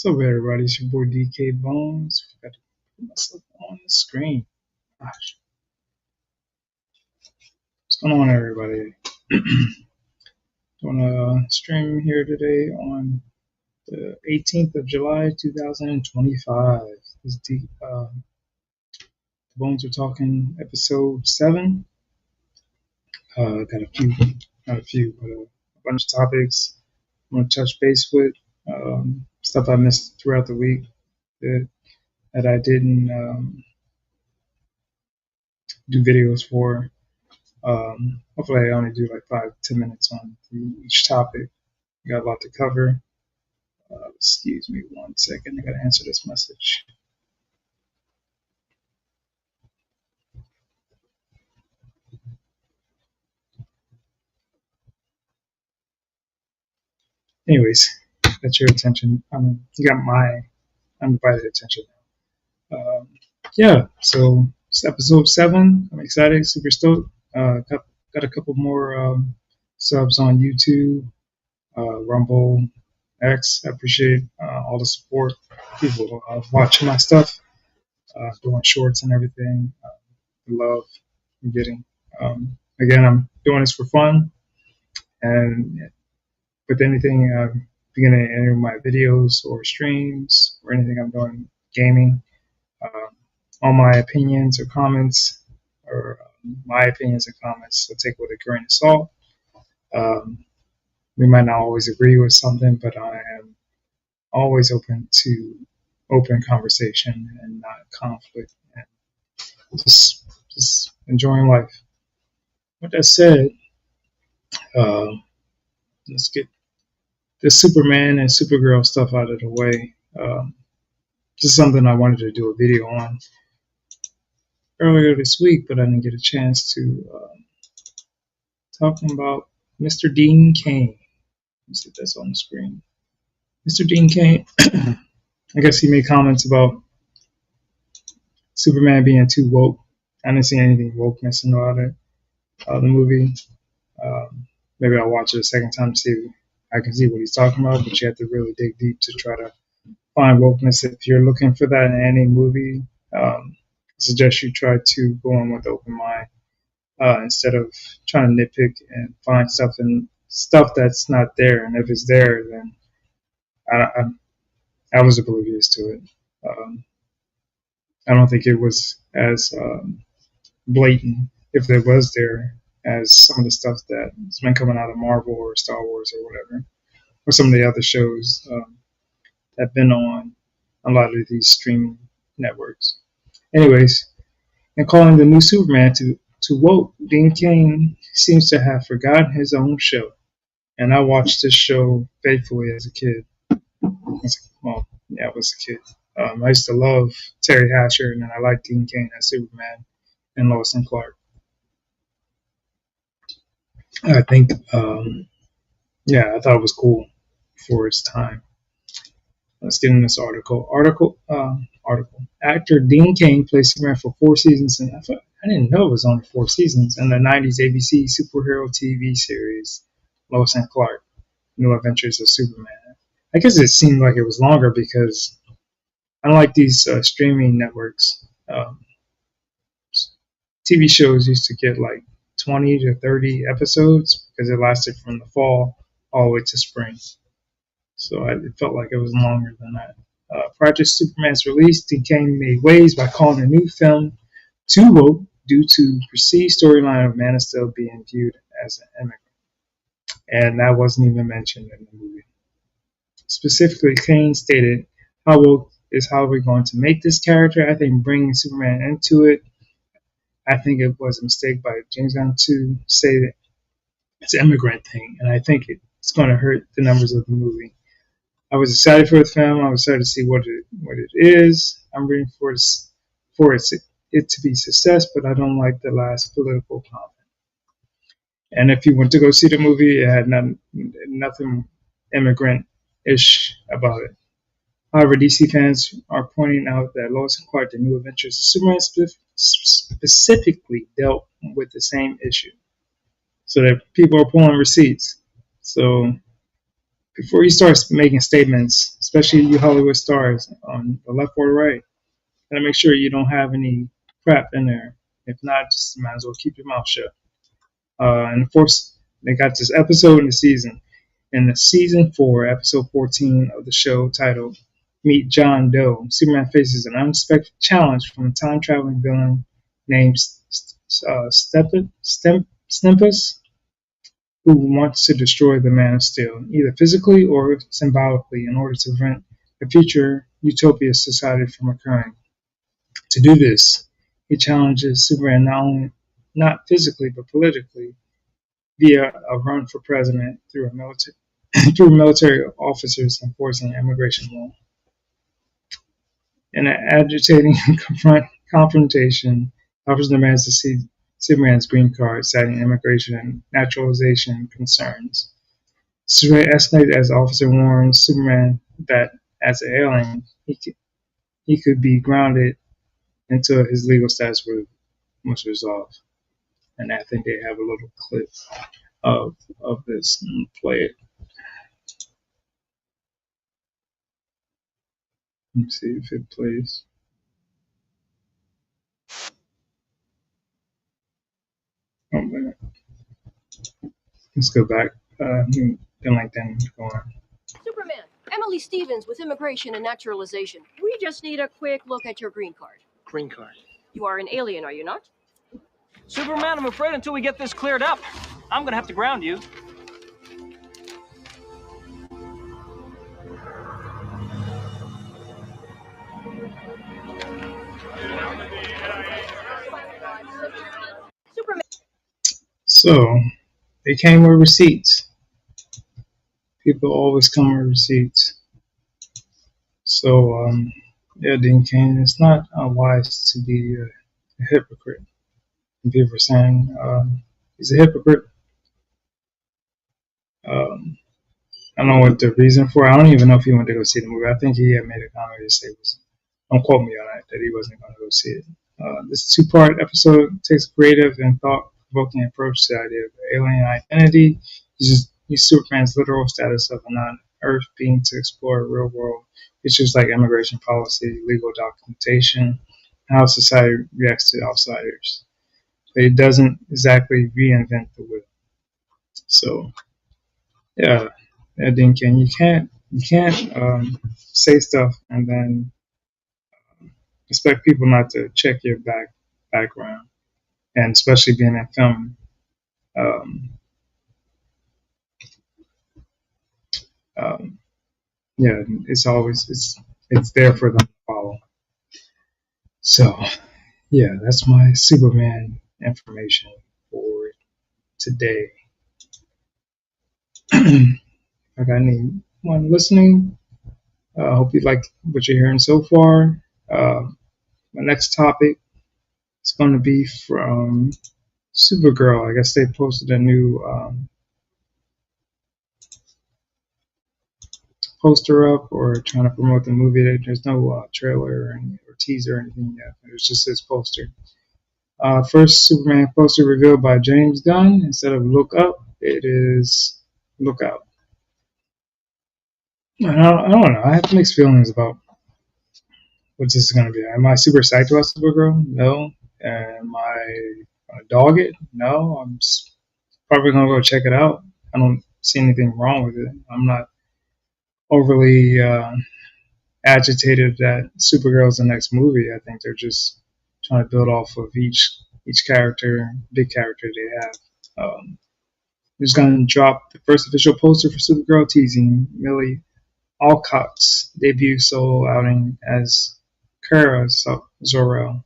What's up, everybody? It's your boy DK Bones. Forgot to put myself on the screen. Gosh, what's going on, everybody? Doing a stream here today on the 18th of July, 2025. This is the Bones are talking episode 7. Got a few, not a few, but a bunch of topics I want to touch base with. Stuff I missed throughout the week that I didn't do videos for. Hopefully, I only do like 5 to 10 minutes on each topic. We got a lot to cover. Excuse me 1 second. I gotta answer this message. Anyways, that's your attention. You got my undivided attention. Um, yeah, so it's episode 7. I'm excited, super stoked. Got a couple more subs on YouTube, Rumble, X. I appreciate all the support. People watching my stuff, doing shorts and everything. The love I'm getting. Again, I'm doing this for fun, and with anything, beginning any of my videos or streams or anything I'm doing gaming, um, all my opinions or comments or my opinions and comments, so take with a grain of salt. Um, we might not always agree with something, but I am always open to open conversation and not conflict, and just enjoying life. With that said, uh, let's get the Superman and Supergirl stuff out of the way. Just something I wanted to do a video on earlier this week, but I didn't get a chance to. Talking about Mr. Dean Cain. Let's see if that's on the screen. Mr. Dean Cain, I guess he made comments about Superman being too woke. I didn't see anything wokeness about it. The movie. Maybe I'll watch it a second time to see if I can see what he's talking about, but you have to really dig deep to try to find wokeness. If you're looking for that in any movie, I suggest you try to go in with open mind instead of trying to nitpick and find stuff that's not there. And if it's there, then I was oblivious to it. Um, I don't think it was as blatant, if it was there, as some of the stuff that's been coming out of Marvel or Star Wars or whatever, or some of the other shows that have been on a lot of these streaming networks. Anyways, in calling the new Superman to woke, Dean Cain seems to have forgotten his own show. And I watched this show faithfully as a kid. Well, yeah, I was a kid. I used to love Terry Hatcher, and then I liked Dean Cain as Superman and Lois and Clark. I think, I thought it was cool for its time. Let's get in this article. Actor Dean Cain played Superman for 4 seasons, and I didn't know it was only 4 seasons in the '90s ABC superhero TV series Lois and Clark: New Adventures of Superman. I guess it seemed like it was longer because unlike these streaming networks, TV shows used to get like 20 to 30 episodes because it lasted from the fall all the way to spring. So it felt like it was longer than that. Prior to Superman's release, Dean Cain made waves by calling the new film too woke due to perceived storyline of Man of Steel being viewed as an immigrant. And that wasn't even mentioned in the movie. Specifically, Cain stated, "How woke is how we're going to make this character. I think bringing Superman into it, I think it was a mistake by James Gunn to say that it's an immigrant thing, and I think it's going to hurt the numbers of the movie. I was excited for the film. I was excited to see what it is. I'm rooting for it to be success, but I don't like the last political comment." And if you went to go see the movie, it had nothing immigrant-ish about it. However, DC fans are pointing out that Lois and Clark: The New Adventures of Superman specifically dealt with the same issue. So that people are pulling receipts. So before you start making statements, especially you Hollywood stars on the left or the right, gotta make sure you don't have any crap in there. If not, just might as well keep your mouth shut. And of course, they got this episode in the season. In the season 4, episode 14 of the show titled Meet John Doe, Superman faces an unexpected challenge from a time traveling villain named Stempus, who wants to destroy the Man of Steel, either physically or symbolically, in order to prevent a future utopia society from occurring. To do this, he challenges Superman not physically but politically via a run for president through a military through military officers enforcing immigration law. In an agitating confrontation, officers demands to see Superman's green card, citing immigration and naturalization concerns. Superman escalates as the officer warns Superman that, as an alien, he could be grounded until his legal status was resolved. And I think they have a little clip of this. Play it. Let's see if it plays. Oh man. Let's go back. Then go on. Superman, Emily Stevens with Immigration and Naturalization. We just need a quick look at your green card. Green card. You are an alien, are you not? Superman, I'm afraid until we get this cleared up, I'm gonna have to ground you. Superman. So, they came with receipts. People always come with receipts. So, yeah, Dean Cain, it's not wise to be a hypocrite. And people are saying he's a hypocrite. I don't know what the reason for. I don't even know if he went to go see the movie. I think he had made a comment to say, don't quote me on that he wasn't going to go see it. This two-part episode takes a creative and thought-provoking approach to the idea of alien identity. Uses Superman's literal status of a non-Earth being to explore real-world issues like immigration policy, legal documentation, and how society reacts to outsiders. But it doesn't exactly reinvent the wheel. So, yeah, Dean Cain, you can't say stuff and then expect people not to check your background, and especially being in film. Yeah, it's there for them to follow. So, yeah, that's my Superman information for today. If I got anyone listening, I hope you like what you're hearing so far. My next topic is going to be from Supergirl. I guess they posted a new poster up or trying to promote the movie. There's no trailer or teaser or anything yet. It was just this poster. First Superman poster revealed by James Gunn. Instead of look up, it is look out. I don't know. I have mixed feelings about what this is going to be. Am I super psyched about Supergirl? No. Am I going to dog it? No. I'm probably going to go check it out. I don't see anything wrong with it. I'm not overly agitated that Supergirl's the next movie. I think they're just trying to build off of each character, big character they have. They're just going to drop the first official poster for Supergirl, teasing Millie Alcott's debut solo outing as Kara Zor-El.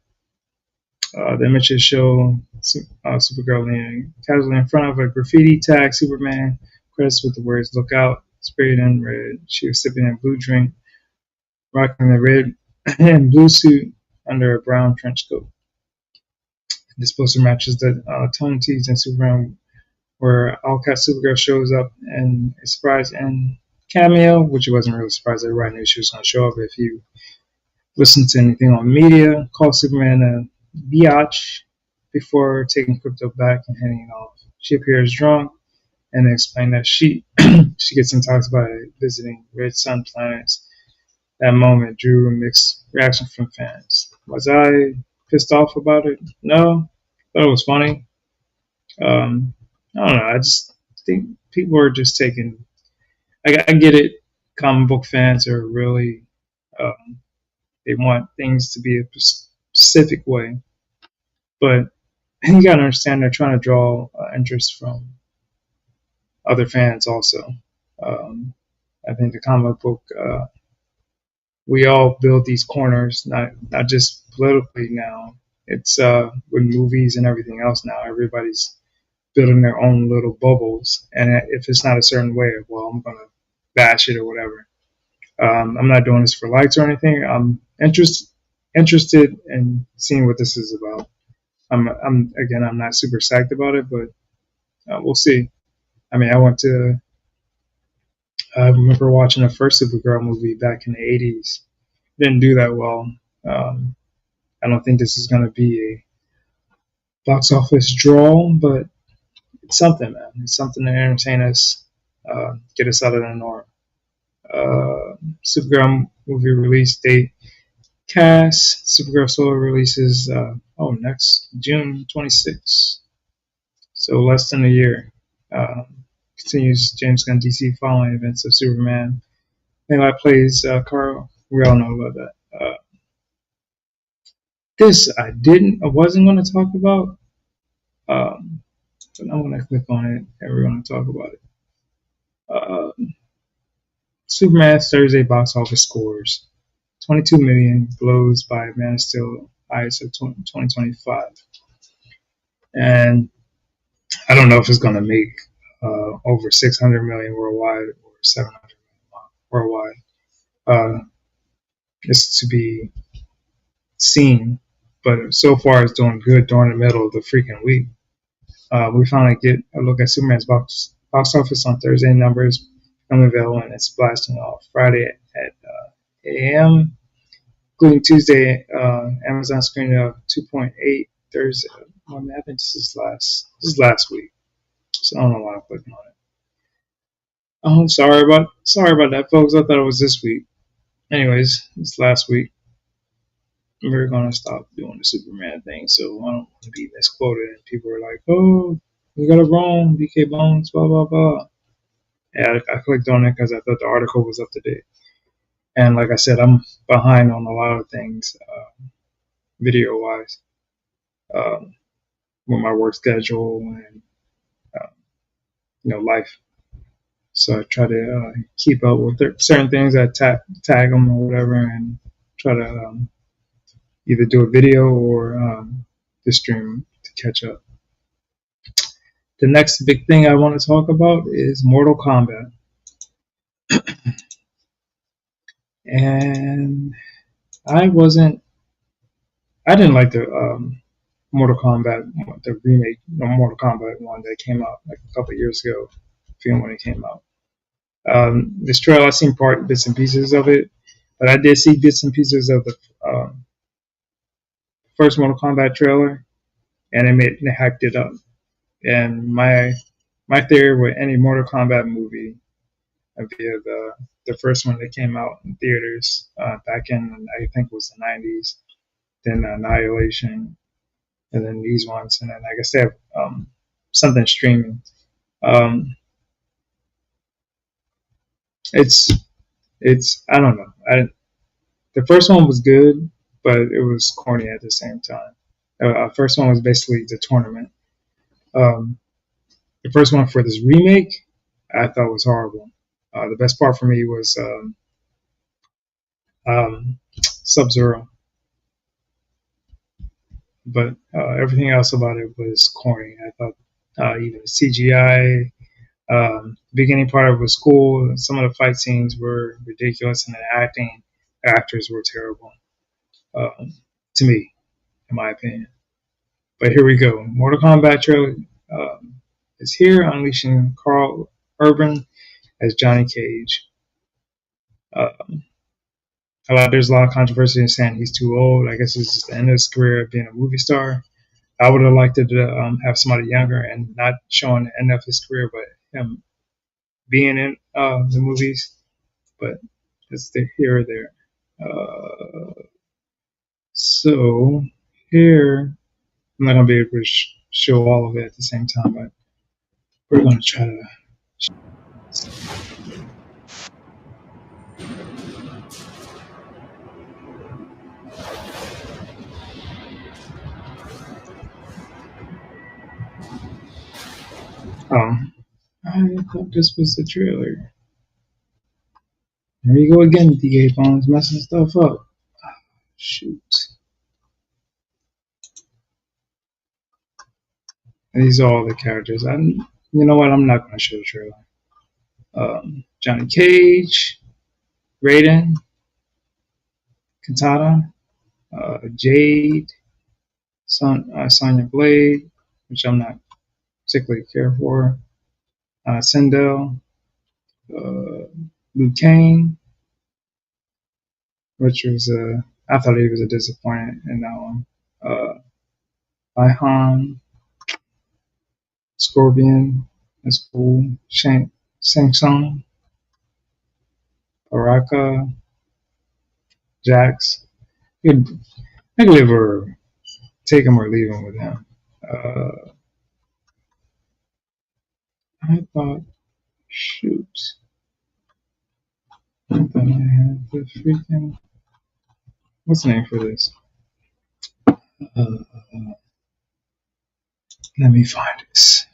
The images show Supergirl leaning casually in front of a graffiti tag Superman crest with the words "Look Out" sprayed in red. She was sipping a blue drink, rocking a red and blue suit under a brown trench coat. This poster matches the tone teased in Superman, where Alcott Supergirl shows up in a surprise end cameo, which it wasn't really a surprise. Everybody knew she was going to show up. If you listen to anything on media, call Superman a biatch before taking Crypto back and heading off. She appears drunk and explained that she she gets intoxicated by visiting red sun planets. That moment drew a mixed reaction from fans. Was I pissed off about it? No, thought it was funny. Um, I don't know. I just think people are just taking. I get it. Comic book fans are really they want things to be a specific way, but you gotta understand they're trying to draw interest from other fans also. Um, I think the comic book we all build these corners, not just politically now. It's with movies and everything else now. Everybody's building their own little bubbles, and if it's not a certain way, well, I'm gonna bash it or whatever. I'm not doing this for likes or anything. I'm interested in seeing what this is about. I'm not super psyched about it, but we'll see. I mean, I remember watching the first Supergirl movie back in the '80s. Didn't do that well. Um, I don't think this is going to be a box office draw, but it's something, man. It's something to entertain us, get us out of the norm. Supergirl movie release date. Cast Supergirl solo releases next June 26th, so less than a year. Continues James Gunn DC following events of Superman. Eli plays Carl. We all know about that. This I wasn't going to talk about, but I'm going to click on it and we're going to talk about it. Superman's Thursday box office scores. 22 million blows by Man of Steel highest of 2025. And I don't know if it's going to make over 600 million worldwide or 700 million worldwide. It's to be seen, but so far it's doing good during the middle of the freaking week. We finally get a look at Superman's box office on Thursday. Numbers become available, and it's blasting off Friday at 8 a.m., including Tuesday. Amazon screened of 2.8. Thursday. I think this is last week, so I don't know why I'm clicking on it. Oh, sorry about that, folks. I thought it was this week. Anyways, it's last week. We're gonna stop doing the Superman thing, so I don't want to be misquoted. And people are like, "Oh, you got it wrong, BK Bones, blah blah blah." Yeah, I clicked on it because I thought the article was up to date. And like I said, I'm behind on a lot of things, video wise, with my work schedule and life. So I try to keep up with certain things. I tag them or whatever, and try to either do a video or the stream to catch up. The next big thing I want to talk about is Mortal Kombat. And I didn't like the Mortal Kombat, the remake, Mortal Kombat one that came out like a couple of years ago, film when it came out. This trailer, I've seen bits and pieces of it, but I did see bits and pieces of the first Mortal Kombat trailer, and they hyped it up. And my theory with any Mortal Kombat movie, via the first one that came out in theaters back in, I think it was the 90s, then Annihilation, and then these ones, and then I guess they have something streaming. It's I don't know. The first one was good, but it was corny at the same time. First one was basically the tournament. The first one for this remake, I thought was horrible. The best part for me was Sub-Zero, but everything else about it was corny. I thought even the CGI, the beginning part of it was cool. Some of the fight scenes were ridiculous, and the actors were terrible, to me, in my opinion. But here we go. Mortal Kombat trailer is here, unleashing Carl Urban as Johnny Cage. There's a lot of controversy in saying he's too old. I guess it's just the end of his career of being a movie star. I would have liked to have somebody younger and not showing the end of his career, but him being in the movies, but it's here or there. So here, I'm not gonna be able to show all of it at the same time, but we're gonna try to. I thought this was the trailer. There you go again, DK Bones messing stuff up. Shoot. And these are all the characters. You know what? I'm not gonna show the trailer. Johnny Cage, Raiden, Katana, Jade, Sonya Blade, which I'm not particularly care for. Sindel, Liu Kang, which was I thought he was a disappointment in that one. Baihan, Scorpion, that's cool. Shang Tsung, Baraka, Jax. I could live or take him or leave him with him. I thought, shoot. I thought I had the freaking. What's the name for this? Let me find this.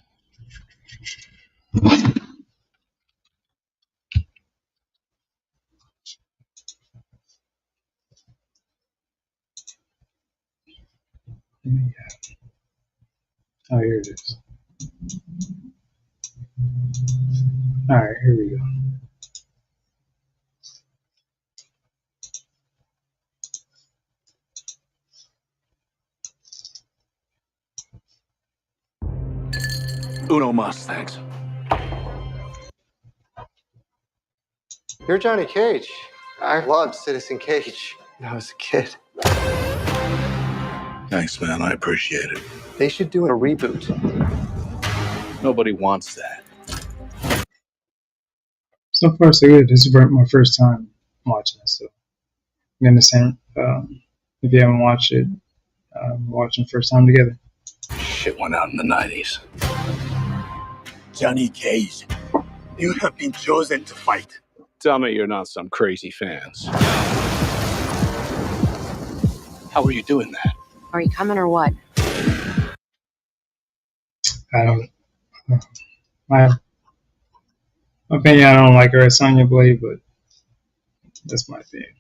Oh, here it is. Alright, here we go. Uno mas, thanks. You're Johnny Cage. I loved Citizen Cage when I was a kid. Thanks, man. I appreciate it. They should do a reboot. Nobody wants that. So far, so good. This is my first time watching this, so I'm gonna send. If you haven't watched it, watching first time together. Shit went out in the 90s. Johnny Cage, you have been chosen to fight. Tell me you're not some crazy fans. How are you doing that? Are you coming or what? I don't. My opinion, I don't like her as Sonya Blade, but that's my opinion.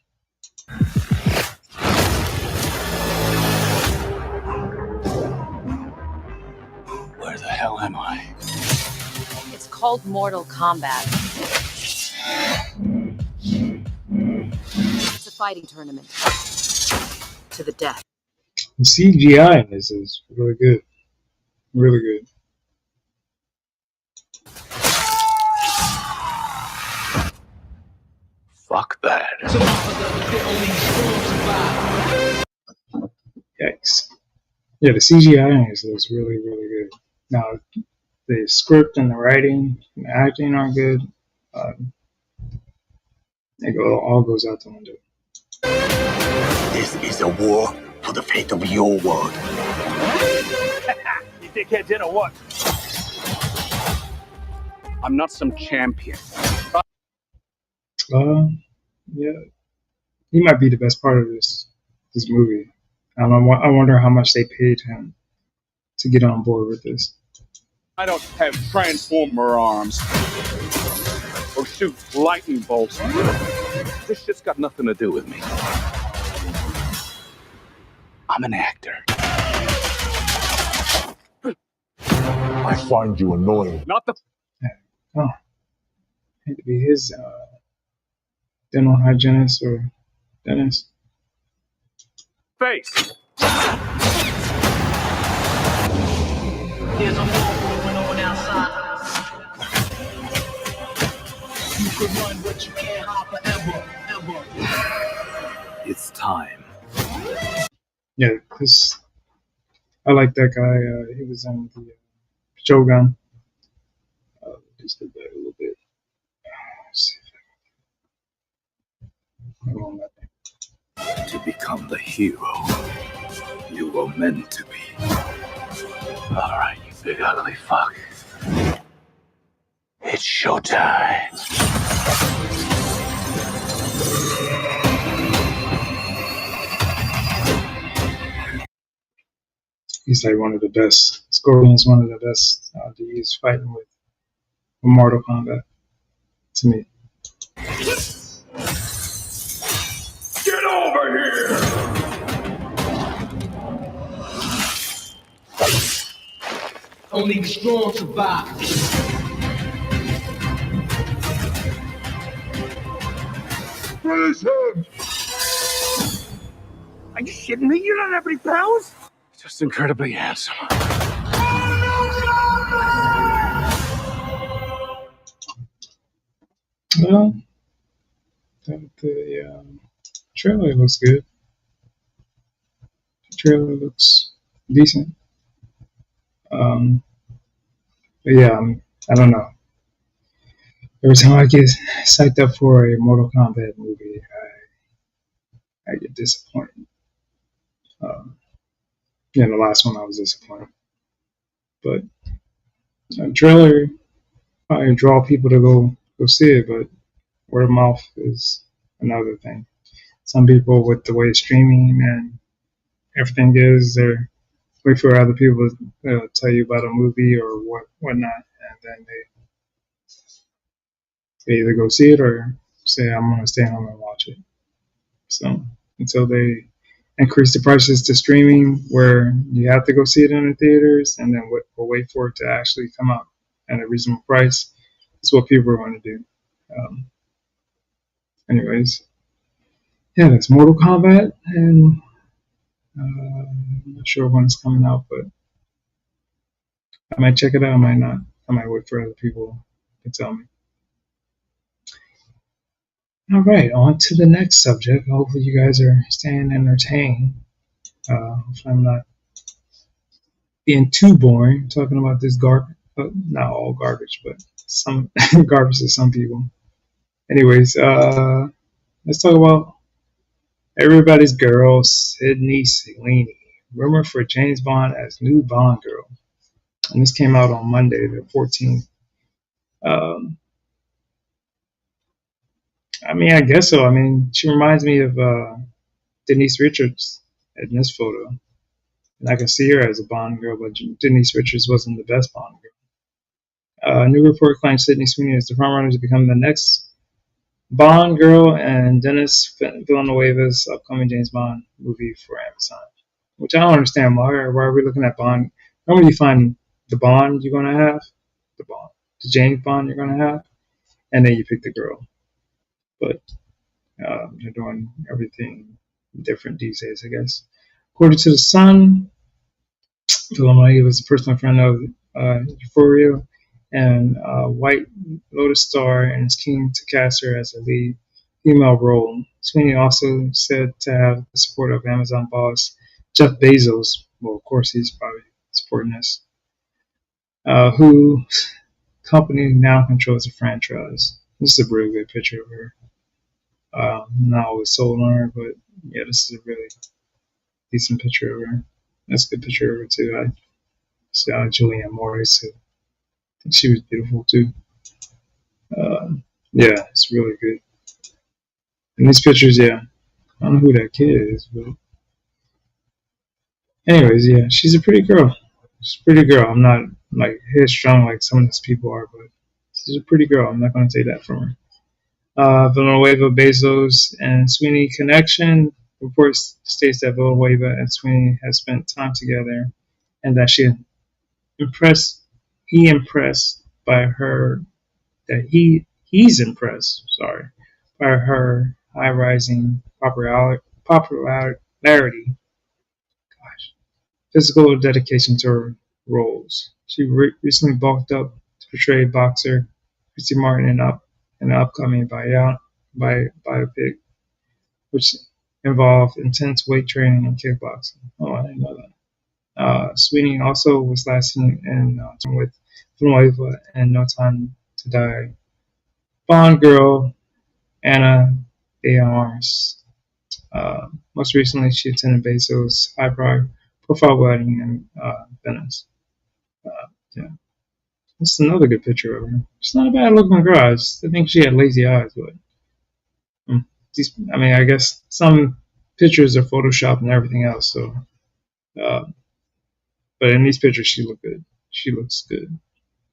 Where the hell am I? It's called Mortal Kombat. It's a fighting tournament. To the death. The CGI in this is really good. Really good. Fuck that. Yikes. Yeah, the CGI in this looks really, really good. Now, the script and the writing and the acting are good. It all goes out the window. This is a war for the fate of your world. You dickhead did or what? I'm not some champion. Yeah, he might be the best part of this movie. I wonder how much they paid him to get on board with this. I don't have transformer arms or shoot lightning bolts. This shit's got nothing to do with me. I'm an actor. I find you annoying. Not the Oh, hate to be his dental hygienist or dentist. face. There's a war going on outside. You can run, but you can't hide forever, ever. It's time. Yeah, because I like that guy. He was in the Shogun, Just go back a little bit. Let's see if I can. Hold on, To become the hero you were meant to be. Alright, you big ugly fuck. It's showtime. he's like one of the best. Scorpion's one of the best to use fighting with Mortal Kombat to me. Get over here! Only the strong survive. Where's him? Are you shitting me? You don't have any powers? Just incredibly handsome. Well, the trailer looks good. The trailer looks decent. But yeah, I don't know. Every time I get psyched up for a Mortal Kombat movie, I get disappointed. Yeah, the last one I was disappointed. But a trailer probably draw people to go see it, but word of mouth is another thing. Some people, with the way streaming and everything is, they wait for other people to tell you about a movie or whatnot, and then they either go see it or say, I'm going to stay home and watch it. So until they increase the prices to streaming where you have to go see it in the theaters and then we'll wait for it to actually come out at a reasonable price, that's what people are going to do. Anyways, yeah, that's Mortal Kombat, and I'm not sure when it's coming out, but I might check it out, I might not. I might wait for other people to tell me. All right, on to the next subject. Hopefully you guys are staying entertained. Hopefully I'm not being too boring talking about this garbage. Not all garbage, but some garbage to some people. Anyways, let's talk about everybody's girl, Sydney Sweeney. Rumored for James Bond as new Bond girl. And this came out on Monday, the 14th. I mean, I guess so. I mean, she reminds me of Denise Richards in this photo. And I can see her as a Bond girl, but Denise Richards wasn't the best Bond girl. A new report claims Sydney Sweeney is the frontrunner to become the next Bond girl and Denis Villeneuve's upcoming James Bond movie for Amazon. Which I don't understand. Why are we looking at Bond? Normally you find the Bond you're going to have, the James Bond you're going to have, and then you pick the girl. But they're doing everything different these days, I guess. According to The Sun, Villeneuve was a personal friend of Euphoria and White Lotus star and is keen to cast her as a lead female role. Sweeney also said to have the support of Amazon boss Jeff Bezos. Well, of course, he's probably supporting this. Whose company now controls the franchise. This is a really good picture of her. Not always sold on her, but yeah, this is a really decent picture of her. That's a good picture of her too. I saw Julianne Moore, so I think she was beautiful too. Yeah, it's really good. And these pictures, yeah, I don't know who that kid is, but anyways, yeah, she's a pretty girl. She's a pretty girl. I'm not like headstrong like some of these people are, but she's a pretty girl. I'm not going to take that from her. Villanueva, Bezos, and Sweeney connection. Reports states that Villanueva and Sweeney have spent time together, and that he impressed by her. That he's impressed. Sorry, by her high rising popularity. Physical dedication to her roles. She recently bulked up to portray boxer Christy Martin in an upcoming biopic, which involved intense weight training and kickboxing. Oh, I didn't know that. Sweeney also was last seen in with Villanueva in No Time to die. Bond girl Anna de Armas. Most recently, she attended Bezos' high-profile wedding in Venice. Yeah, that's another good picture of her. She's not a bad-looking girl. I think she had lazy eyes, but I mean, I guess some pictures are photoshopped and everything else. So, but in these pictures, she looked good. She looks good.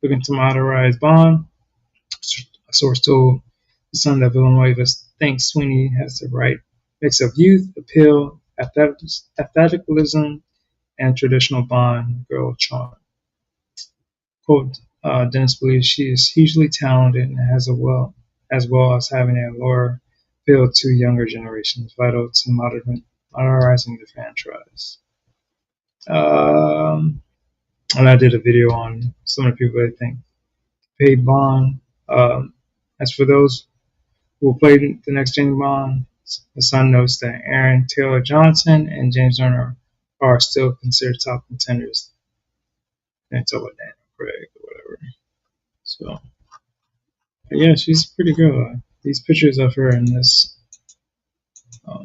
Looking to modernize Bond. A source told the Sun that Villeneuve thinks Sweeney has the right mix of youth, appeal, athleticism, and traditional Bond girl charm. Quote, Dennis believes she is hugely talented and has as well as having a allure appeal to younger generations, vital to modernizing the franchise. And I did a video on some of the people I think paid Bond. As for those who will play the next James Bond, the Sun notes that Aaron Taylor Johnson and James Horner are still considered top contenders. And it's about Daniel Craig or whatever. So, but yeah, she's pretty good. These pictures of her in this are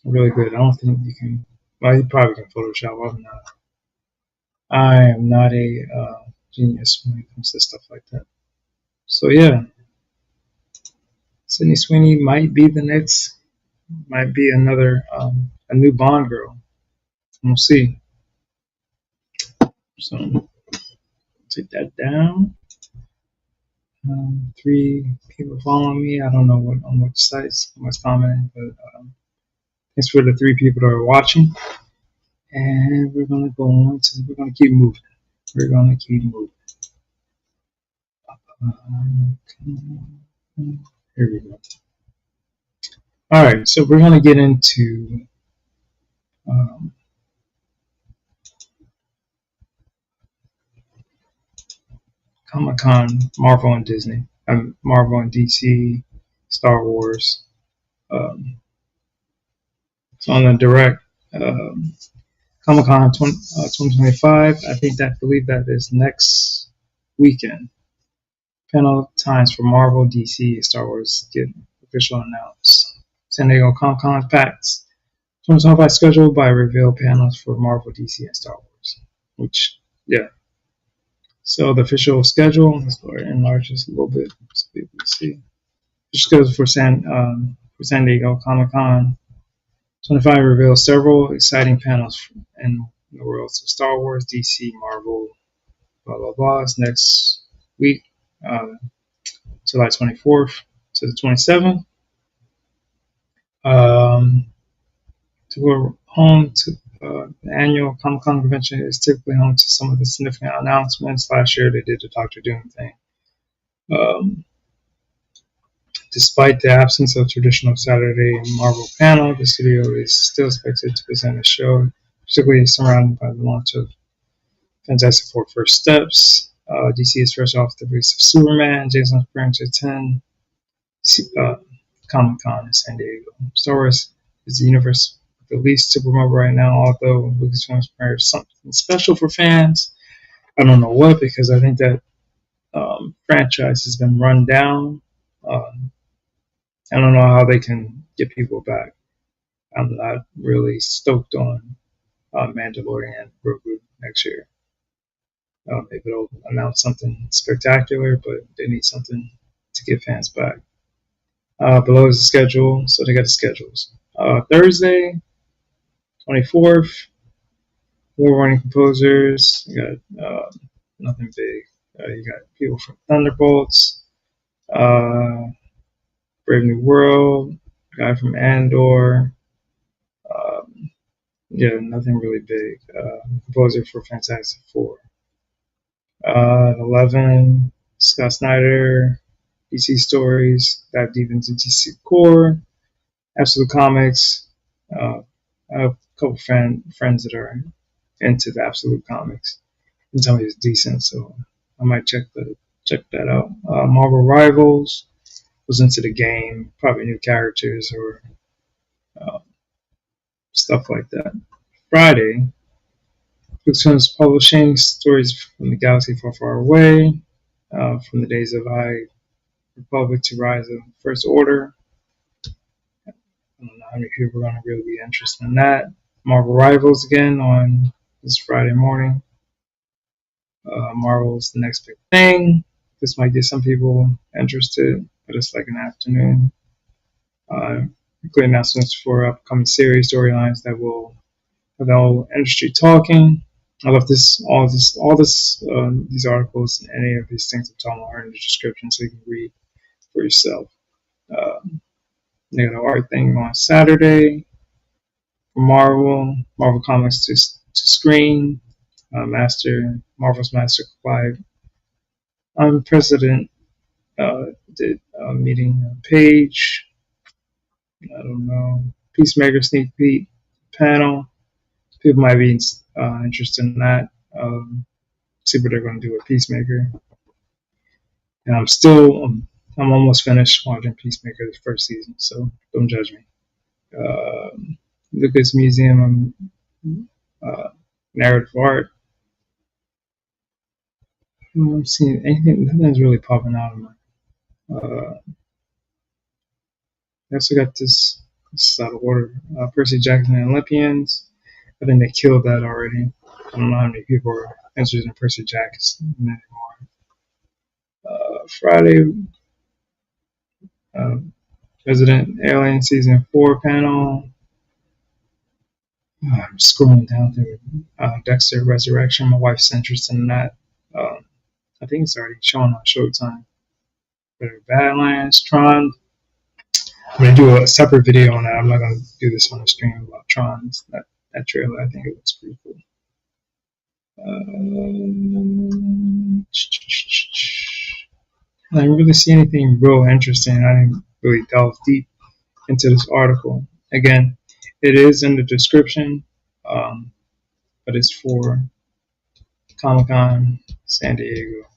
really good. I don't think you can. Well, you probably can Photoshop. I am not a genius when it comes to stuff like that. So yeah, Sydney Sweeney might be another a new Bond girl. We'll see. So take that down. 3 people following me. I don't know on which sites, what's commenting, but thanks for the 3 people that are watching. And we're gonna keep moving. Here we go. All right, so we're gonna get into Comic-Con, Marvel and Disney, Marvel and DC, Star Wars. So on the direct Comic-Con 2025, I believe that is next weekend. Panel times for Marvel, DC, Star Wars get official announced. San Diego Comic-Con PAX 2025 scheduled by reveal panels for Marvel, DC, and Star Wars. Which, yeah. So the official schedule, let's go ahead and enlarge this a little bit so people can see. Official schedule for San Diego Comic-Con 25 reveals several exciting panels in the worlds of Star Wars, DC, Marvel, blah blah blah. It's next week, July 24th to the 27th. To go home to the annual Comic-Con convention is typically home to some of the significant announcements. Last year they did the Doctor Doom thing. Despite the absence of traditional Saturday Marvel panel, the studio is still expected to present a show, particularly surrounded by the launch of Fantastic Four First Steps. DC is fresh off the release of Superman. Jason's preparing to attend Comic-Con in San Diego. Star Wars is the universe with the least to promote right now, although Lucasfilm's prepared something special for fans. I don't know what, because I think that franchise has been run down. I don't know how they can get people back. I'm not really stoked on Mandalorian and Grogu next year. Maybe they'll announce something spectacular, but they need something to get fans back. Below is the schedule, so they got the schedules. Thursday, 24th, award-winning composers. You got nothing big. You got people from Thunderbolts, Brave New World, guy from Andor. Yeah, nothing really big. Composer for Fantastic Four. 11, Scott Snyder, DC Stories, dive deep into DC Core, Absolute Comics. I have a couple friends that are into the Absolute Comics. They tell me it's decent, so I might check that out. Marvel Rivals was into the game, probably new characters or stuff like that. Friday, Lucasfilm's publishing Stories from the Galaxy Far, Far Away. from the days of High Republic to Rise of First Order. I don't know how many people are going to really be interested in that. Marvel Rivals again on this Friday morning. Marvel's the next big thing. This might get some people interested, but it's like an afternoon. Including announcements for upcoming series storylines that will have the whole industry talking. I love this, these articles and any of these things I'm talking about are in the description, so you can read for yourself. They got an art thing on Saturday for Marvel Comics to screen. Marvel's Master Clive President did a meeting page. I don't know. Peacemaker sneak peek panel. People might be interested in that. See what they're going to do with Peacemaker. And I'm almost finished watching Peacemaker the first season, so don't judge me. Lucas Museum narrative art. I'm seeing anything. Nothing's really popping out of my. I also got this is out of order. Percy Jackson and Olympians. I think they killed that already. I don't know how many people are interested in Percy Jackson anymore. Friday, Resident Alien Season 4 panel. I'm scrolling down through Dexter Resurrection. My wife's interested in that. I think it's already shown on Showtime. Badlands, Tron. I'm going to do a separate video on that. I'm not going to do this on the stream about Tron. That trailer, I think it looks pretty cool. I didn't really see anything real interesting. I didn't really delve deep into this article. Again, it is in the description, but it's for Comic-Con San Diego.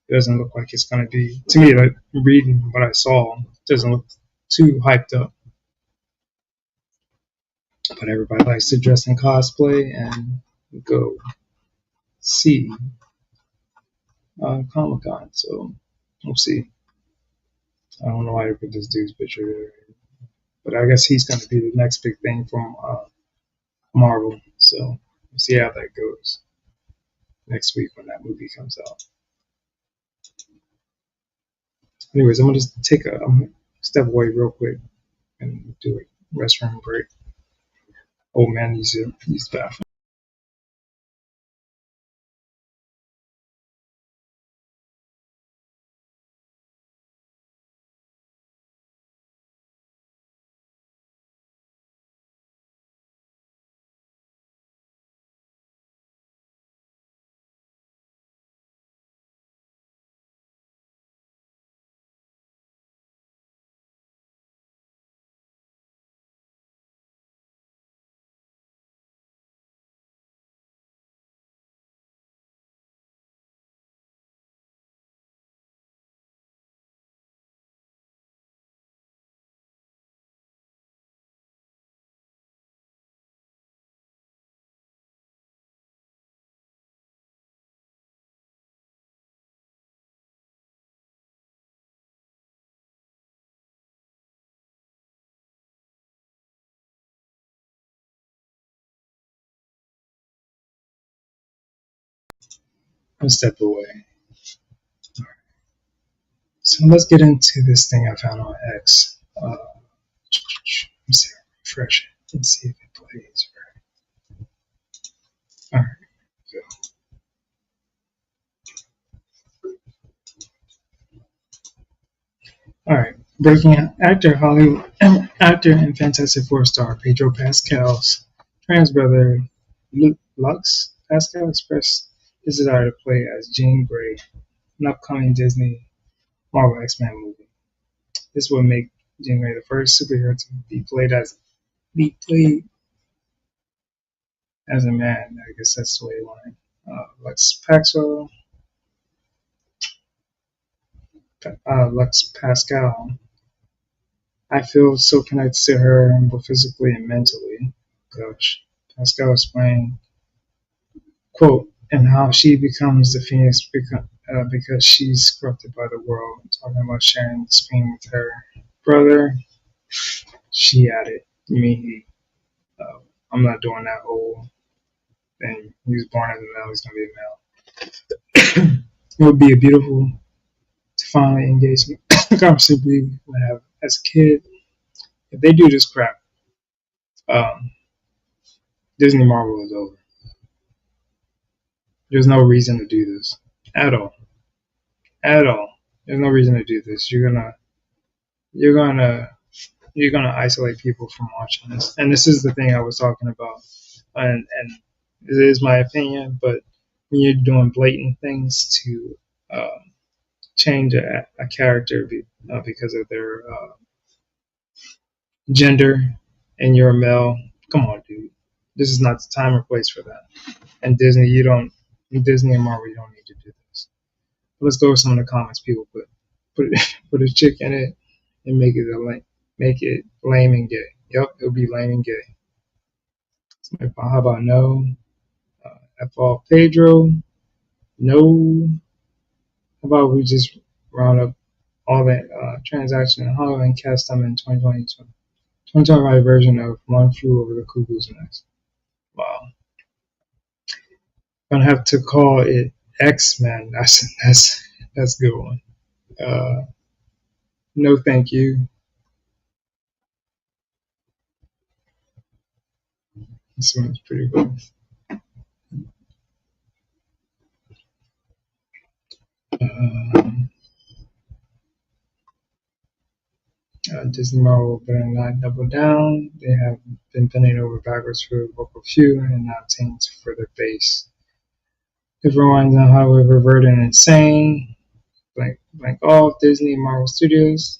It doesn't look like it's going to be, to me, like reading what I saw, it doesn't look too hyped up. But everybody likes to dress in cosplay and go see Comic-Con, so we'll see. I don't know why they put this dude's picture there, but I guess he's going to be the next big thing from Marvel, so we'll see how that goes next week when that movie comes out. Anyways, I'm going to just I'm gonna step away real quick and do a restroom break. Oh man, use the bathroom. I'll step away. So let's get into this thing I found on X. Let me see, refresh it and see if it plays right. Alright, go. Alright, breaking out actor and Fantastic Four star Pedro Pascal's trans brother Lux Pascal expressed his desire to play as Jean Grey, an upcoming Disney Marvel X-Men movie. This would make Jean Grey the first superhero to be played as a man. I guess that's the way they want it. Lux Pascal. I feel so connected to her, both physically and mentally. Gosh. Pascal explained, quote, and how she becomes the Phoenix because she's corrupted by the world. Talking about sharing the screen with her brother. She added, "You mean he? I'm not doing that whole thing. He was born as a male. He's gonna be a male." It would be a beautiful to finally engage in the conversation we would have as a kid. If they do this crap, Disney Marvel is over. There's no reason to do this at all. At all. There's no reason to do this. You're gonna isolate people from watching this. And this is the thing I was talking about. And it is my opinion, but when you're doing blatant things to change a character because of their gender and you're a male, come on, dude. This is not the time or place for that. And Disney and Marvel, you don't need to do this. Let's go with some of the comments people put a chick in it and make it lame and gay. Yep, it'll be lame and gay. How about no? F. Pedro, no. How about we just round up all the transactions in Hollywood and cast them in 2025 version of One Flew Over the Cuckoo's Nest? Wow. Gonna have to call it X-Men. That's a good one. No, thank you. This one's pretty good. Disney Marvel better not double down. They have been bending over backwards for a vocal few and now taints for their base. Everyone's on Hollywood reverting insane. Blank all Disney Marvel Studios.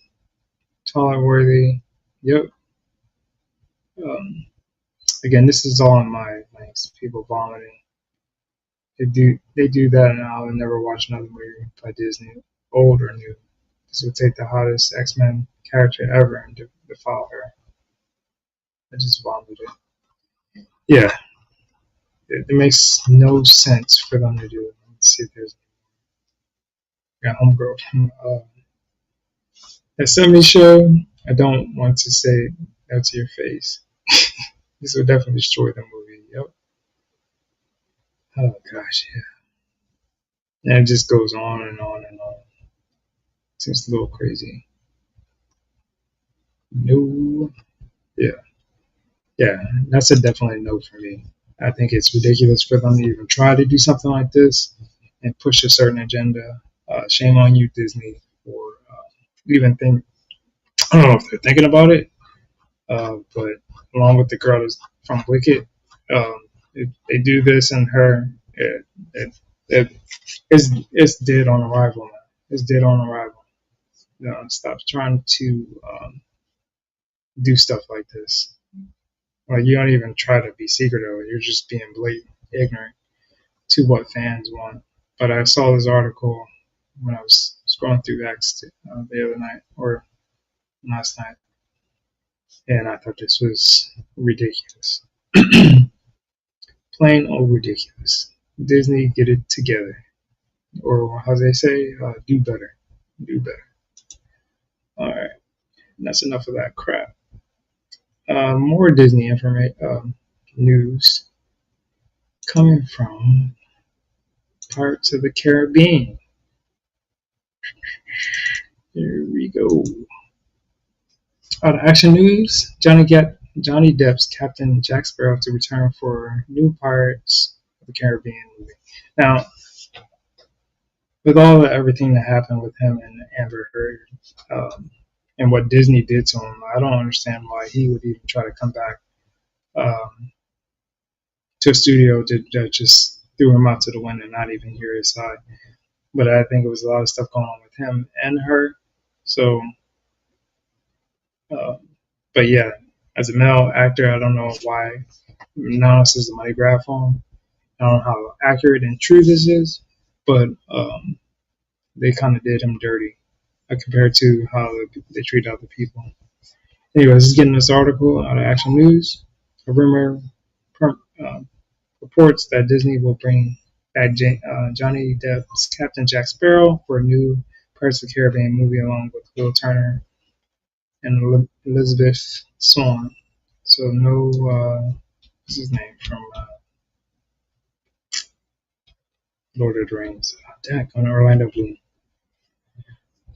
Taller worthy. Yep. Again, this is all in my links. People vomiting. They do that now and never watch another movie by Disney, old or new. This would take the hottest X-Men character ever and defile her. I just vomited. Yeah. It makes no sense for them to do it. Let's see if there's homegirl from that 70s show. I don't want to say that to your face. This will definitely destroy the movie. Yep. Oh gosh, yeah. And it just goes on and on and on. Seems a little crazy. No. Yeah. That's a definitely no for me. I think it's ridiculous for them to even try to do something like this and push a certain agenda. Shame on you, Disney, for even think. I don't know if they're thinking about it, but along with the girl from Wicked, they do this and her. It's dead on arrival now. It's dead on arrival. Stop trying to do stuff like this. Like, you don't even try to be secretive. You're just being blatant ignorant to what fans want. But I saw this article when I was scrolling through X the other night or last night, and I thought this was ridiculous. Plain old ridiculous. Disney, get it together. Or how they say, do better. Do better. Alright. That's enough of that crap. More Disney news coming from Pirates of the Caribbean. Here we go. Action news: Johnny Depp's Captain Jack Sparrow to return for new Pirates of the Caribbean movie. Now, with everything that happened with him and Amber Heard, and what Disney did to him, I don't understand why he would even try to come back to a studio that just threw him out to the wind and not even hear his side. But I think it was a lot of stuff going on with him and her. So, but yeah, as a male actor, I don't know why now this is the money grab for him. I don't know how accurate and true this is, but they kind of did him dirty compared to how they treat other people. Anyways, just getting this article out of Action News. A rumor reports that Disney will bring Johnny Depp's Captain Jack Sparrow for a new Pirates of the Caribbean movie along with Will Turner and Elizabeth Swann. So no, what's his name from Lord of the Rings? On Orlando Bloom.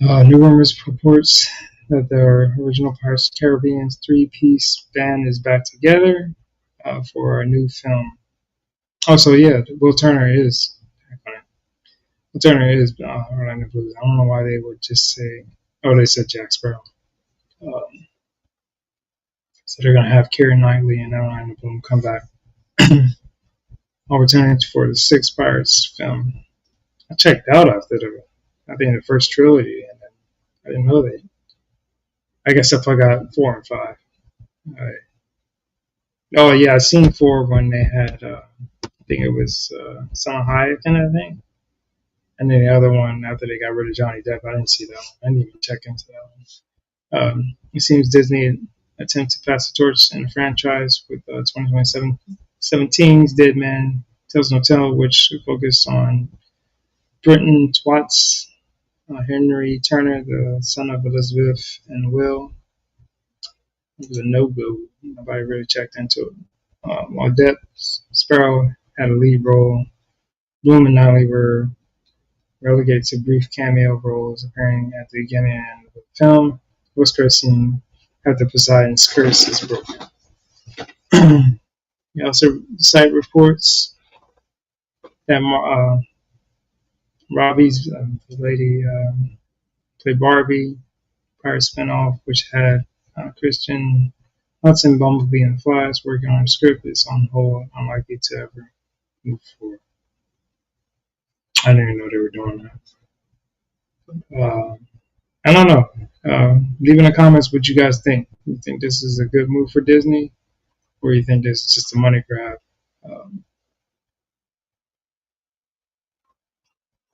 New rumors reports that the original Pirates of the Caribbean's three-piece band is back together for a new film. Also, yeah, Will Turner is Orlando Bloom. I don't know why they would just say, oh, they said Jack Sparrow. So they're gonna have Keira Knightley and Orlando Bloom come back. Opportunity for the sixth Pirates film. I checked out after the first trilogy, and then I didn't know that. I guess I forgot 4 and 5. Oh yeah, I seen 4 when they had I think it was Salma Hayek in it, I think. And then the other one after they got rid of Johnny Depp, I didn't see that one. I didn't even check into that one. It seems Disney attempts to pass the torch in the franchise with 2017's Dead Man Tells No Tale, which focused on Brenton Twats, Henry Turner, the son of Elizabeth and Will. It was a no-go. Nobody really checked into it. While Depp Sparrow had a lead role, Bloom and Knightley were relegated to brief cameo roles, appearing at the beginning and end of the film. Post-credit scene after Poseidon's curse is broken. Also, the site reports that Robbie's the lady played Barbie, Pirate spinoff, which had Christian Hudson, Bumblebee, and Flash working on the script, is on hold, unlikely to ever move forward. I didn't even know they were doing that. I don't know. Leave in the comments what you guys think. You think this is a good move for Disney, or you think this is just a money grab?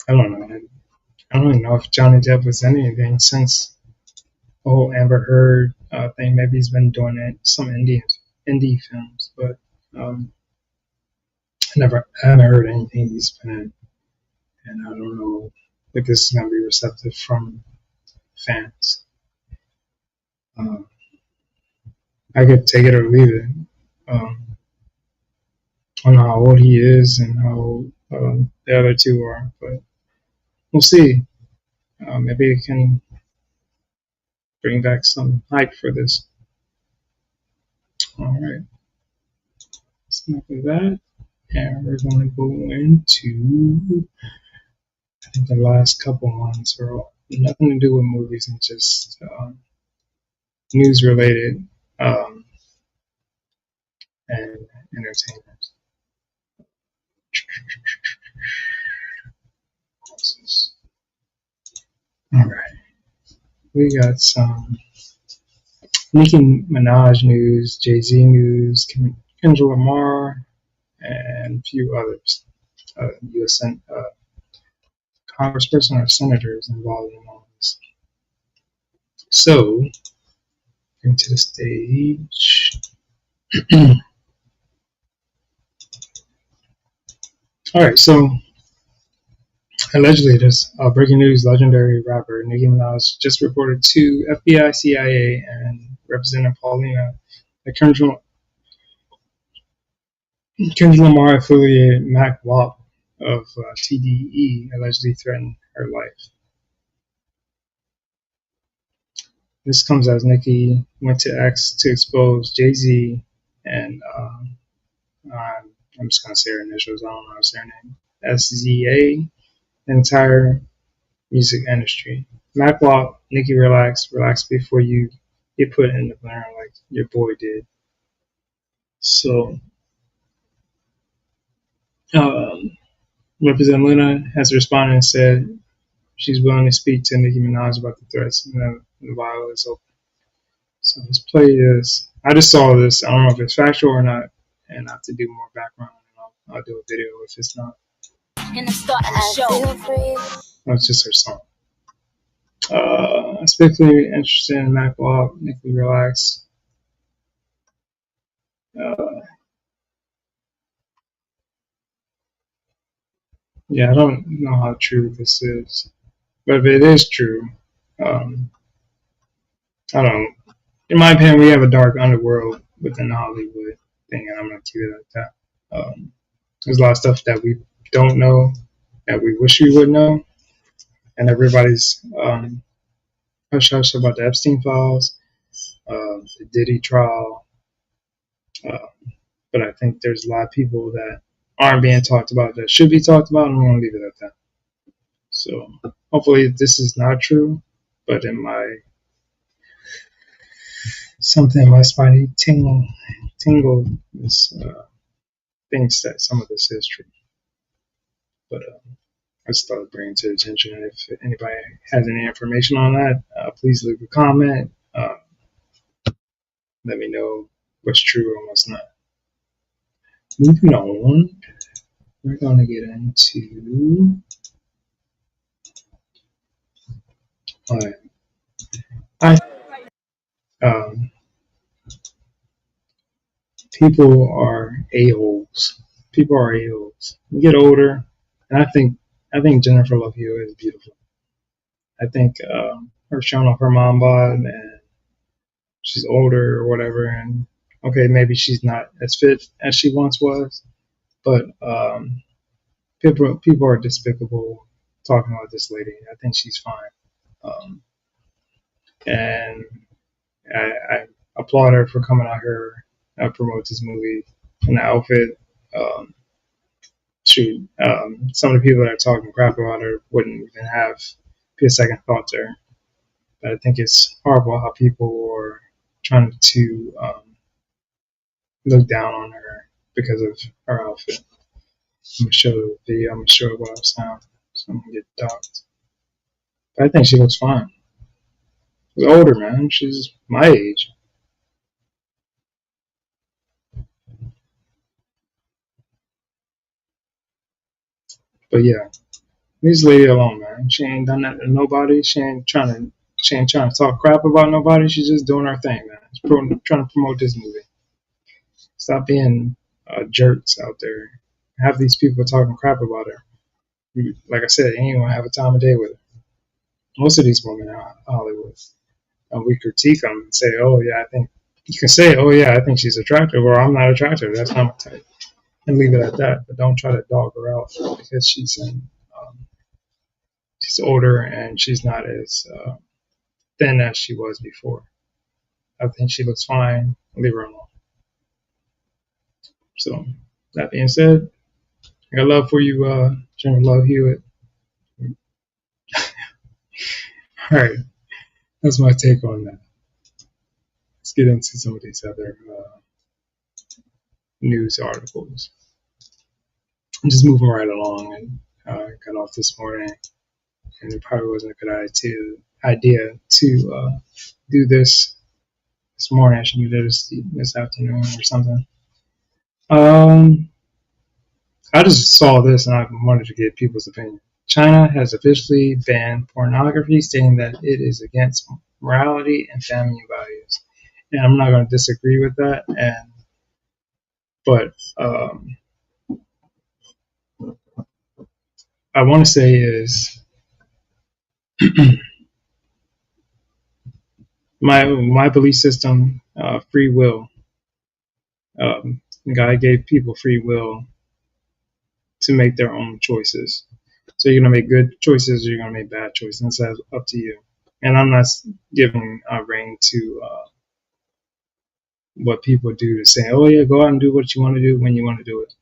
I don't know. I don't even know if Johnny Depp was anything since the whole Amber Heard thing. Maybe he's been doing it some indie films, but I haven't heard anything he's been in, and I don't know if this is gonna be receptive from fans. I could take it or leave it. I don't know how old he is and how old the other two are, but we'll see. Maybe it can bring back some hype for this. Alright. Let's enough of that. And we're going to go into, I think the last couple ones are all, nothing to do with movies and just news related and entertainment. Alright. We got some Nicki Minaj news, Jay-Z news, Kendrick Lamar, and a few others. U.S. Congressperson or senators involved in all this. So, bring to the stage. Alright, so allegedly, there's breaking news. Legendary rapper Nicki Minaj just reported to FBI, CIA, and Representative Paulina that Kendrick Lamar affiliated Mac Wop of TDE allegedly threatened her life. This comes as Nicki went to X to expose Jay-Z and I'm just gonna say her initials. I don't know how to say her name. SZA. The entire music industry. Mac Wop, Nicki, relax before you get put in the blender like your boy did. So, Representative Luna has responded and said she's willing to speak to Nicki Minaj about the threats and the violence open. So let's play this. I just saw this. I don't know if it's factual or not, and I have to do more background. And I'll do a video if it's not. In the start of the show. Oh, it's just her song. I'm especially interested in Mac Wop, Nicki, relax. Yeah, I don't know how true this is, but if it is true, um, I don't. In my opinion, we have a dark underworld within the Hollywood thing, and I'm gonna keep it like that. There's a lot of stuff that we don't know that we wish we would know, and everybody's hush hush about the Epstein files, the Diddy trial. Uh, but I think there's a lot of people that aren't being talked about that should be talked about, and I'm gonna leave it at that. So hopefully this is not true, but in my something in my spine tingle is thinks that some of this is true. But I just thought I'd bring it to attention. If anybody has any information on that, please leave a comment. Let me know what's true and what's not. Moving on, we're going to get into I people are a-holes. People are a-holes. You get older, and I think Jennifer Love Hewitt is beautiful. I think her showing off her mom bod, and she's older or whatever, and okay, maybe she's not as fit as she once was, but people are despicable talking about this lady. I think she's fine, and I applaud her for coming out here promote this movie in the outfit. Some of the people that are talking crap about her wouldn't even be a second thought to her. But I think it's horrible how people are trying to look down on her because of her outfit. I'm gonna show the video. I'm gonna show it while it's down, so I'm gonna get docked. But I think she looks fine. She's older, man. She's my age. But yeah, leave this lady alone, man. She ain't done that to nobody. She ain't trying to talk crap about nobody. She's just doing her thing, man. She's trying to promote this movie. Stop being jerks out there. Have these people talking crap about her. Like I said, you ain't gonna have a time of day with her. Most of these women in Hollywood, we critique them and say, "Oh yeah, I think." You can say, "Oh yeah, I think she's attractive," or "I'm not attractive. That's not my type," and leave it at that. But don't try to dog her out because she's older and she's not as thin as she was before. I think she looks fine. Leave her alone. So that being said, I got love for you, Jennifer Love Hewitt. All right, that's my take on that. Let's get into some of these other news articles. I'm just moving right along, and got off this morning, and it probably wasn't a good idea to do this morning. I should do this afternoon or something. I just saw this and I wanted to get people's opinion. China has officially banned pornography, stating that it is against morality and family values. And I'm not going to disagree with that. But I want to say is my belief system, free will. God gave people free will to make their own choices. So you're going to make good choices or you're going to make bad choices. That's up to you. And I'm not giving reign to what people do to say, oh, yeah, go out and do what you want to do when you want to do it.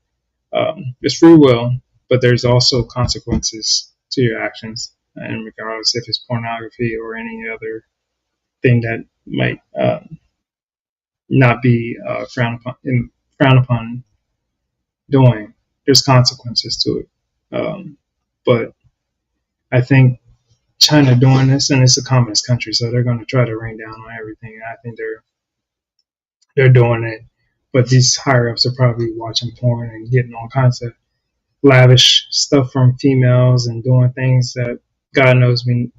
It's free will, but there's also consequences to your actions. And regardless if it's pornography or any other thing that might not be frowned upon doing, there's consequences to it. But I think China doing this, and it's a communist country, so they're going to try to rain down on everything. And I think they're doing it, but these higher ups are probably watching porn and getting all kinds of lavish stuff from females and doing things that God knows we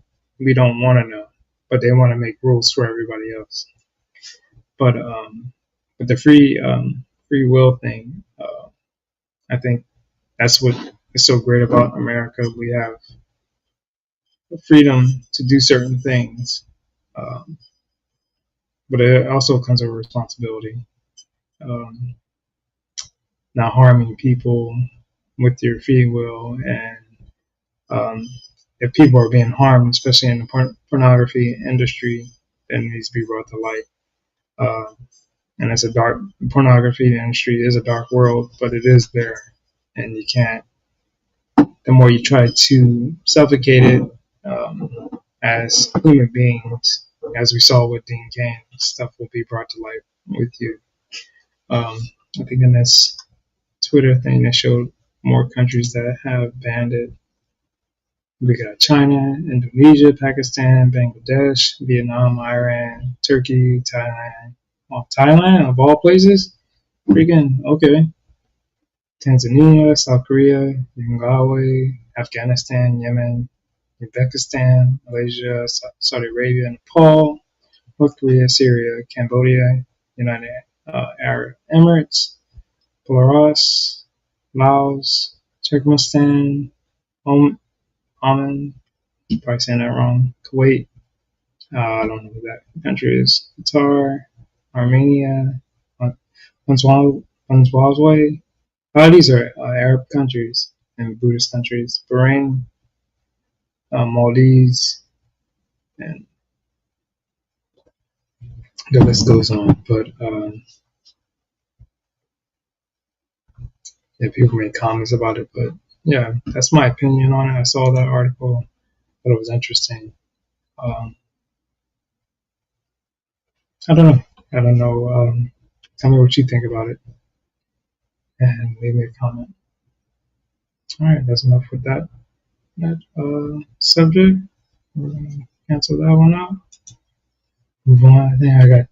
don't want to know, but they want to make rules for everybody else. But the free will thing, I think that's what is so great about America. We have the freedom to do certain things, um, but it also comes with responsibility. Um, not harming people with your free will, and um, if people are being harmed, especially in the pornography industry, then it needs to be brought to light. And it's a dark pornography industry is a dark world, but it is there, and you can't. The more you try to suffocate it, as human beings, as we saw with Dean Cain, stuff will be brought to light with you. I think in this Twitter thing, they showed more countries that have banned it. We got China, Indonesia, Pakistan, Bangladesh, Vietnam, Iran, Turkey, Thailand. Oh, Thailand, of all places? Freaking, okay. Tanzania, South Korea, Zimbabwe, Afghanistan, Yemen, Uzbekistan, Malaysia, Saudi Arabia, Nepal, North Korea, Syria, Cambodia, United Arab Emirates, Belarus, Laos, Turkmenistan, Oman, probably saying that wrong, Kuwait, I don't know who that country is, Qatar, Armenia, Zimbabwe. These are Arab countries and Buddhist countries, Bahrain, Maldives, and the list goes on. But yeah, people make comments about it. But yeah, that's my opinion on it. I saw that article, thought it was interesting. I don't know. Tell me what you think about it, and leave me a comment. All right, that's enough with that subject. We're gonna cancel that one out. Move on. I think I got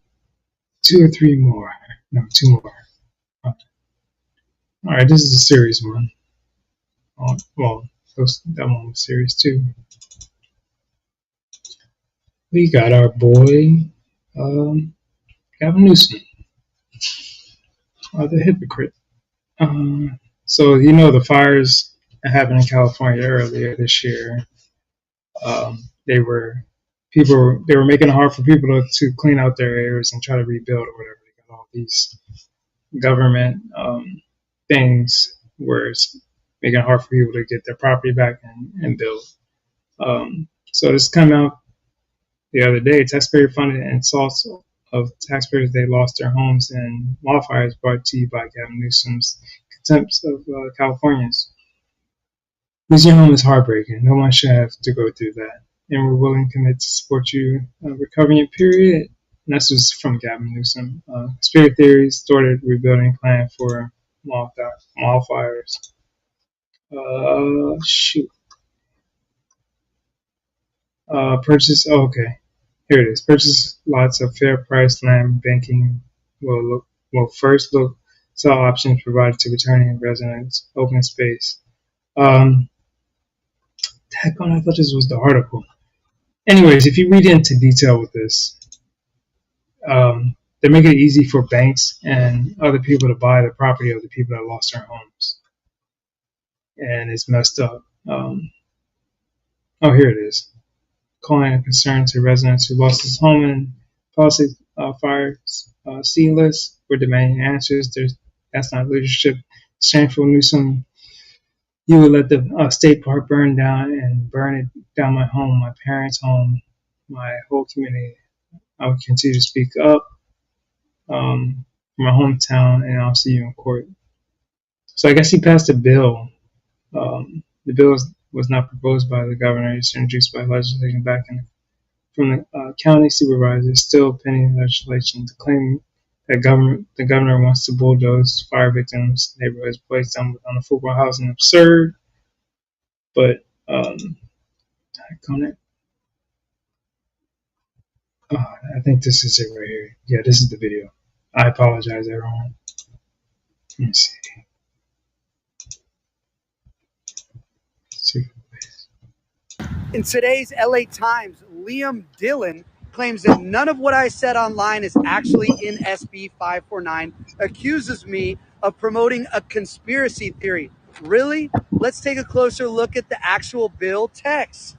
2 or 3 more. No, 2 more. Okay. All right, this is a series one. Well, that one was series 2. We got our boy Gavin Newsom, the hypocrite. So you know the fires that happened in California earlier this year. They were making it hard for people to clean out their areas and try to rebuild or whatever. They got all these government things where it's making it hard for people to get their property back and build. So this came out the other day. Taxpayer funded insults of taxpayers they lost their homes in wildfires, brought to you by Gavin Newsom's contempt of Californians. Losing your home is heartbreaking. No one should have to go through that. And we're willing to commit to support you recovering it, period. And this was from Gavin Newsom. Conspiracy theories, started rebuilding plan for wildfires. Purchase. Oh, okay, here it is. Purchase lots of fair price land banking. Will first look sell options provided to returning residents. Open space. Heck on, I thought this was the article. Anyways, if you read into detail with this, they make it easy for banks and other people to buy the property of the people that lost their homes, and it's messed up. Oh, here it is. Calling a concern to residents who lost his home in policy fires. Sealess. We're demanding answers. That's not leadership. Shameful. Newsom, you would let the state park burn down and burn it down my home, my parents' home, my whole community. I will continue to speak up for my hometown, and I'll see you in court. So I guess he passed a bill. The bill was not proposed by the governor. It's introduced by legislation back from the county supervisor, still pending legislation to claim that the governor wants to bulldoze fire victims' neighborhoods, place them on affordable housing. Absurd, but I think this is it right here. Yeah, this is the video. I apologize, everyone. Let me see. In today's LA Times, Liam Dillon claims that none of what I said online is actually in SB 549, accuses me of promoting a conspiracy theory. Really? Let's take a closer look at the actual bill text.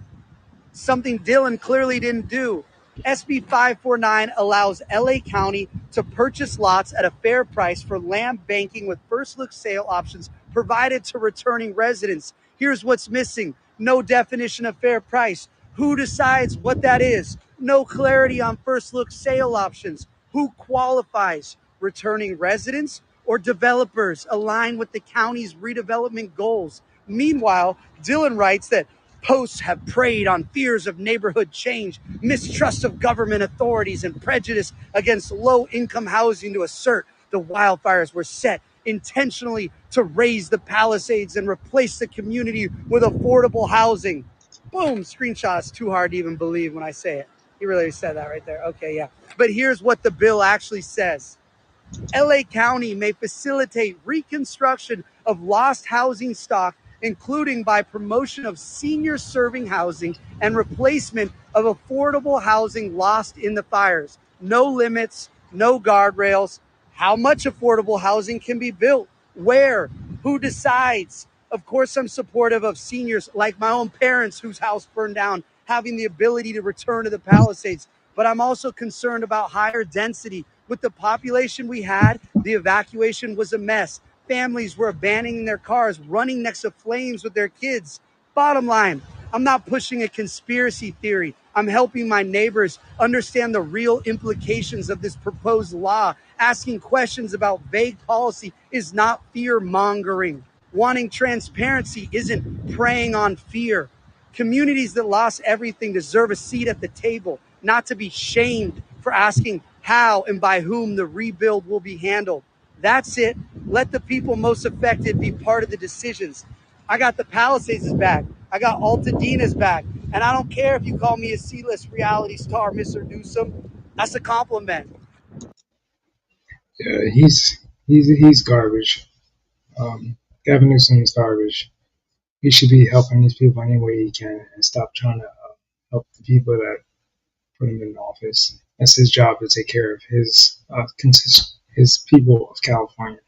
Something Dillon clearly didn't do. SB 549 allows LA County to purchase lots at a fair price for land banking with first look sale options provided to returning residents. Here's what's missing: no definition of fair price. Who decides what that is? No clarity on first look sale options. Who qualifies? Returning residents or developers aligned with the county's redevelopment goals? Meanwhile, Dillon writes that posts have preyed on fears of neighborhood change, mistrust of government authorities, and prejudice against low-income housing to assert the wildfires were set intentionally to raise the Palisades and replace the community with affordable housing. Boom, screenshot. It's too hard to even believe when I say it. He really said that right there. Okay, yeah. But here's what the bill actually says. LA County may facilitate reconstruction of lost housing stock, including by promotion of senior serving housing and replacement of affordable housing lost in the fires. No limits, no guardrails. How much affordable housing can be built? Where? Who decides? Of course, I'm supportive of seniors like my own parents whose house burned down having the ability to return to the Palisades. But I'm also concerned about higher density. With the population we had, the evacuation was a mess. Families were abandoning their cars, running next to flames with their kids. Bottom line, I'm not pushing a conspiracy theory. I'm helping my neighbors understand the real implications of this proposed law. Asking questions about vague policy is not fear-mongering. Wanting transparency isn't preying on fear. Communities that lost everything deserve a seat at the table, not to be shamed for asking how and by whom the rebuild will be handled. That's it. Let the people most affected be part of the decisions. I got the Palisades' back. I got Altadena's back. And I don't care if you call me a C-list reality star, Mr. Newsom. That's a compliment. Yeah, he's garbage. Gavin Newsom is garbage. He should be helping these people any way he can and stop trying to help the people that put him in office. That's his job to take care of his people of California.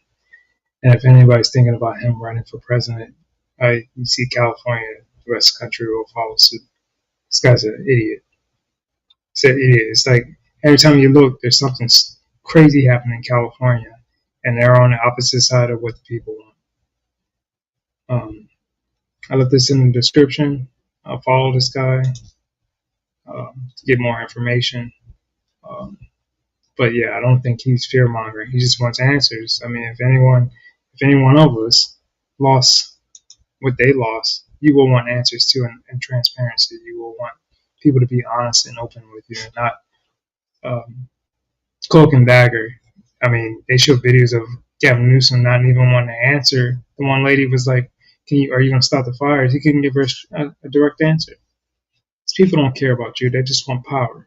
And if anybody's thinking about him running for president, you see California, the rest of the country will follow suit. This guy's an idiot. He's an idiot. It's like every time you look, there's something crazy happening in California, and they're on the opposite side of what the people want. I left this in the description. I'll follow this guy to get more information. But yeah, I don't think he's fear mongering. He just wants answers. I mean, if anyone of us lost what they lost, you will want answers too, and transparency. You will want people to be honest and open with you, and not cloak and dagger. I mean, they show videos of Gavin Newsom not even wanting to answer. The one lady was like, are you going to stop the fires? He couldn't give her a direct answer. These people don't care about you. They just want power.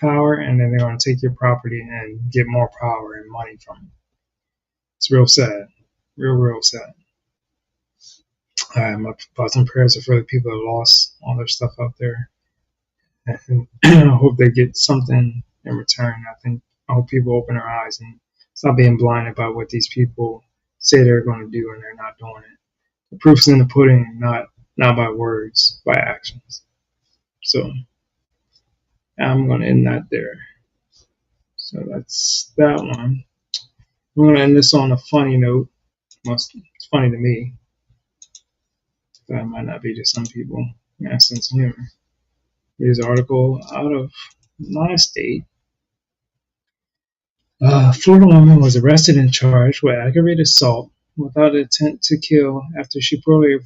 Power, and then they're going to take your property and get more power and money from it. It's real sad. Real sad. My thoughts and prayers are for the people that lost all their stuff out there. And I hope they get something in return. I hope people open their eyes and stop being blinded by what these people say they're going to do and they're not doing it. The proof's in the pudding, not by words, by actions. So I'm going to end that there. So that's that one. I'm going to end this on a funny note. It's funny to me. That might not be to some people. Yeah, sense of humor. Here's an article out of my state. Florida woman was arrested and charged with aggravated assault without intent to kill after she poorly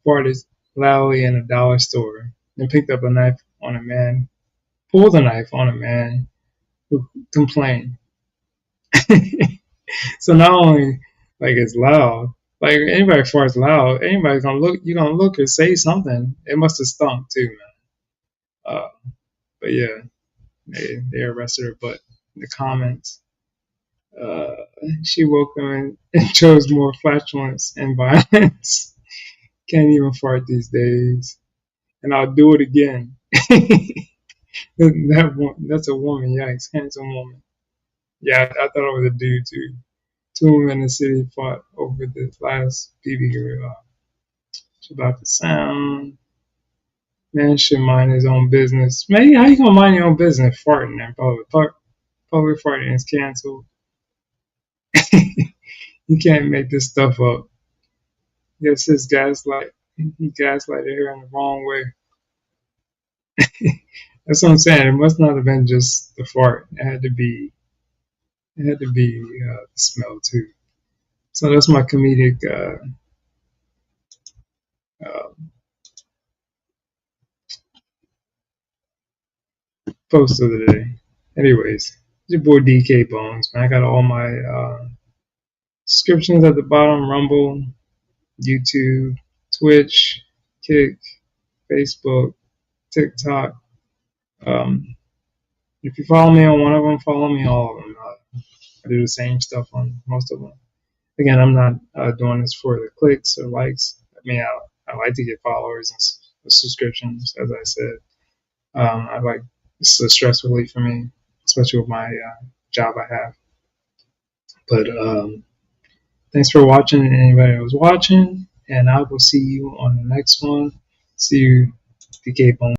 farted loudly in a dollar store and pulled a knife on a man who complained. So not only like it's loud, like anybody farts loud, anybody's gonna look. You're gonna look or say something. It must have stunk too, man. But yeah, they arrested her. But in the comments, she woke up and chose more flatulence and violence. Can't even fart these days, and I'll do it again. That's a woman. Yikes, handsome woman. Yeah, I thought it was a dude too. Two women in the city fought over the last BB girl. It's about the sound. Man should mind his own business. Man, how you gonna mind your own business farting in public? Public farting is canceled. You can't make this stuff up. Yes, his gaslight. He gaslighted her in the wrong way. That's what I'm saying. It must not have been just the fart. It had to be. It had to be the smell too. So that's my comedic post of the day. Anyways, it's your boy DK Bones, man. I got all my descriptions at the bottom: Rumble, YouTube, Twitch, Kick, Facebook, TikTok. If you follow me on one of them, follow me on all of them. I do the same stuff on most of them. Again, I'm not doing this for the clicks or likes. I mean, I like to get followers and subscriptions, as I said. I like it's a stress relief for me, especially with my job I have. But thanks for watching, anybody that was watching, and I will see you on the next one. See you, DK Bone.